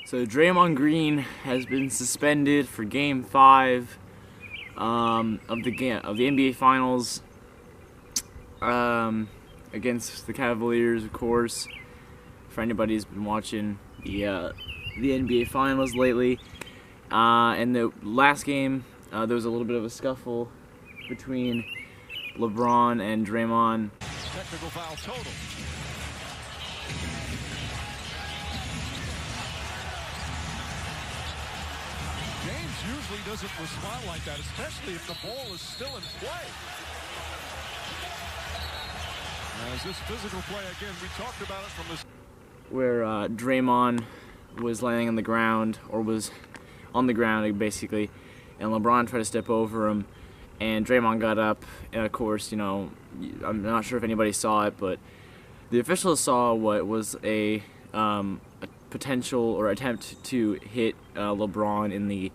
So Draymond Green has been suspended for Game 5 of the NBA Finals against the Cavaliers, of course. For anybody who's been watching the NBA Finals lately, in the last game, there was a little bit of a scuffle between LeBron and Draymond. Technical foul total. James usually doesn't respond like that, especially if the ball is still in play. As this physical play, again, we talked about it from this. Where Draymond was laying on the ground, or was on the ground basically, and LeBron tried to step over him, and Draymond got up, and of course, you know, I'm not sure if anybody saw it, but the officials saw what was a potential or attempt to hit LeBron in the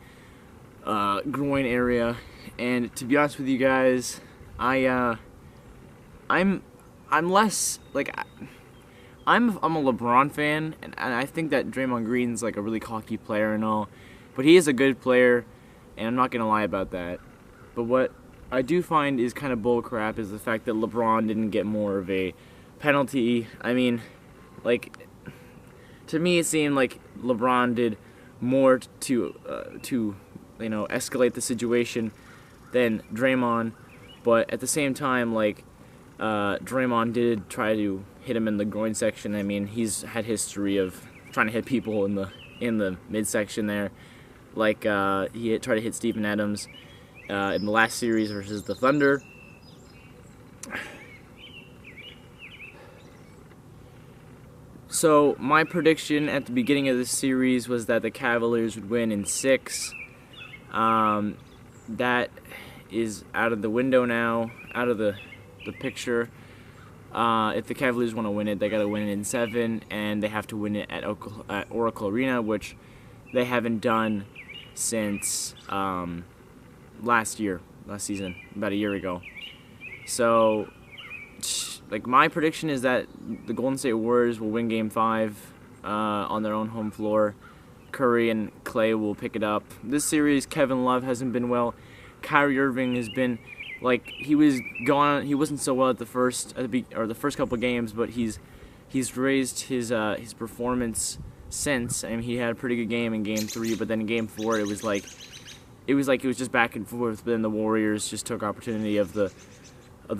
groin area. And to be honest with you guys, I'm less like I'm a LeBron fan, and I think that Draymond Green's like a really cocky player and all, but he is a good player, and I'm not gonna lie about that. But what I do find is kind of bullcrap is the fact that LeBron didn't get more of a penalty. I mean, like, to me it seemed like LeBron did more to you know, escalate the situation than Draymond, but at the same time, like, Draymond did try to hit him in the groin section. I mean, he's had history of trying to hit people in the midsection there. Like, he tried to hit Steven Adams in the last series versus the Thunder. So my prediction at the beginning of this series was that the Cavaliers would win in 6. That is out of the window now, out of the picture. If the Cavaliers want to win it, they got to win it in 7, and they have to win it at Oracle Arena, which they haven't done since last season, about a year ago. So, like, my prediction is that the Golden State Warriors will win Game 5 on their own home floor. Curry and Clay will pick it up. This series, Kevin Love hasn't been well. Kyrie Irving has been, like, he was gone. He wasn't so well at the first couple games, but he's raised his performance since. I mean, he had a pretty good game in Game 3, but then in Game 4, it was just back and forth. But then the Warriors just took opportunity of the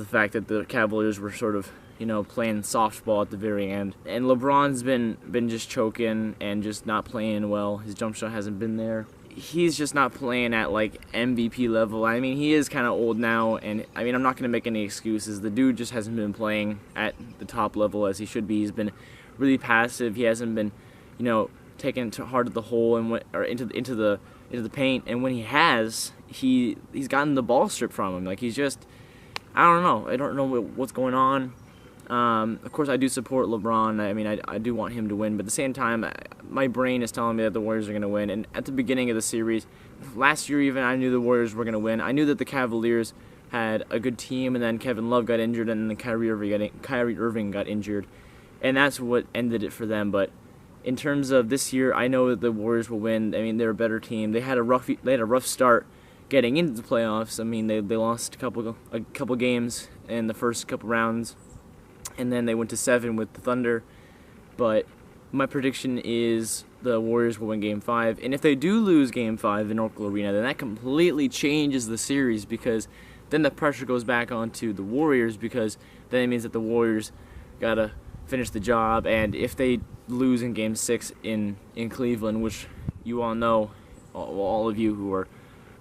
fact that the Cavaliers were sort of, you know, playing softball at the very end. And LeBron's been just choking and just not playing well. His jump shot hasn't been there. He's just not playing at, like, MVP level. I mean, he is kind of old now, and I mean, I'm not going to make any excuses. The dude just hasn't been playing at the top level as he should be. He's been really passive. He hasn't been, you know, taking it hard at the hole and into the paint. And when he has, he's gotten the ball stripped from him. Like, he's just, I don't know. I don't know what's going on. Of course, I do support LeBron. I mean, I do want him to win, but at the same time, my brain is telling me that the Warriors are going to win. And at the beginning of the series, last year even, I knew the Warriors were going to win. I knew that the Cavaliers had a good team, and then Kevin Love got injured, and then Kyrie Irving got injured, and that's what ended it for them. But in terms of this year, I know that the Warriors will win. I mean, they're a better team. They had a rough start getting into the playoffs. I mean, they lost a couple games in the first couple rounds, and then they went to 7 with the Thunder. But my prediction is the Warriors will win Game 5. And if they do lose Game 5 in Oracle Arena, then that completely changes the series, because then the pressure goes back onto the Warriors, because then it means that the Warriors got to finish the job. And if they lose in Game 6 in Cleveland, which you all know, all of you who are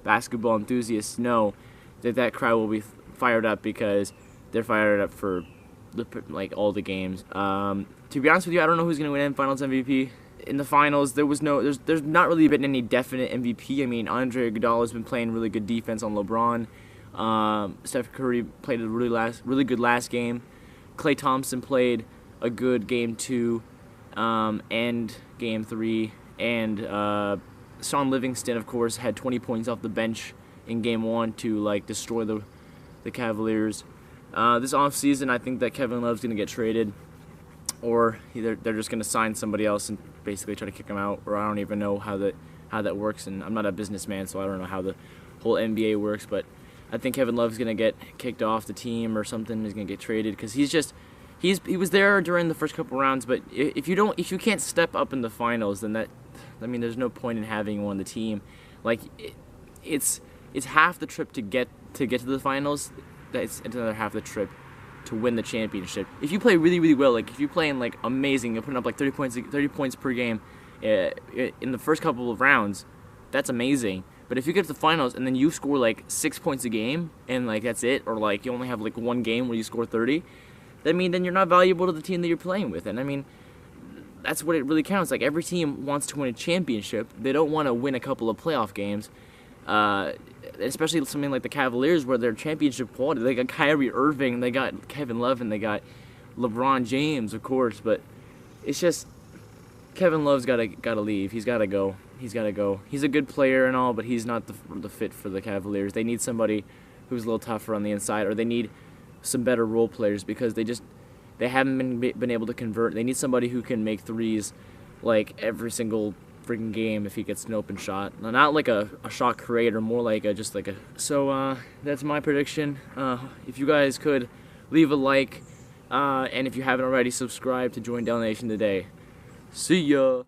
basketball enthusiasts know, that crowd will be fired up, because they're fired up for all the games. To be honest with you, I don't know who's going to win Finals MVP. In the finals, there's not really been any definite MVP. I mean, Andre Iguodala has been playing really good defense on LeBron. Steph Curry played a really good last game. Klay Thompson played a good Game 2 and Game 3. And Sean Livingston, of course, had 20 points off the bench in Game 1 to, like, destroy the Cavaliers. This offseason, I think that Kevin Love's going to get traded, or they're just going to sign somebody else and basically try to kick him out, or I don't even know how that works, and I'm not a businessman, so I don't know how the whole NBA works, but I think Kevin Love's gonna get kicked off the team or something. He's gonna get traded because he was there during the first couple rounds, but if you can't step up in the finals, then there's no point in having you on the team. Like it's half the trip to get to the finals. It's another half the trip to win the championship. If you play really, really well, like if you're playing like amazing, you're putting up like 30 points per game in the first couple of rounds, that's amazing. But if you get to the finals and then you score like 6 points a game and like that's it, or like you only have like one game where you score 30, then you're not valuable to the team that you're playing with. And I mean, that's what it really counts. Like every team wants to win a championship. They don't want to win a couple of playoff games. Especially something like the Cavaliers, where they're championship quality. They got Kyrie Irving, they got Kevin Love, and they got LeBron James, of course. But it's just Kevin Love's gotta leave. He's gotta go. He's a good player and all, but he's not the fit for the Cavaliers. They need somebody who's a little tougher on the inside, or they need some better role players because they haven't been able to convert. They need somebody who can make threes like every single freaking game if he gets an open shot. Not like a shot creator, more like just like a. So that's my prediction. If you guys could leave a like, and if you haven't already, subscribe to join Dell Nation today. See ya.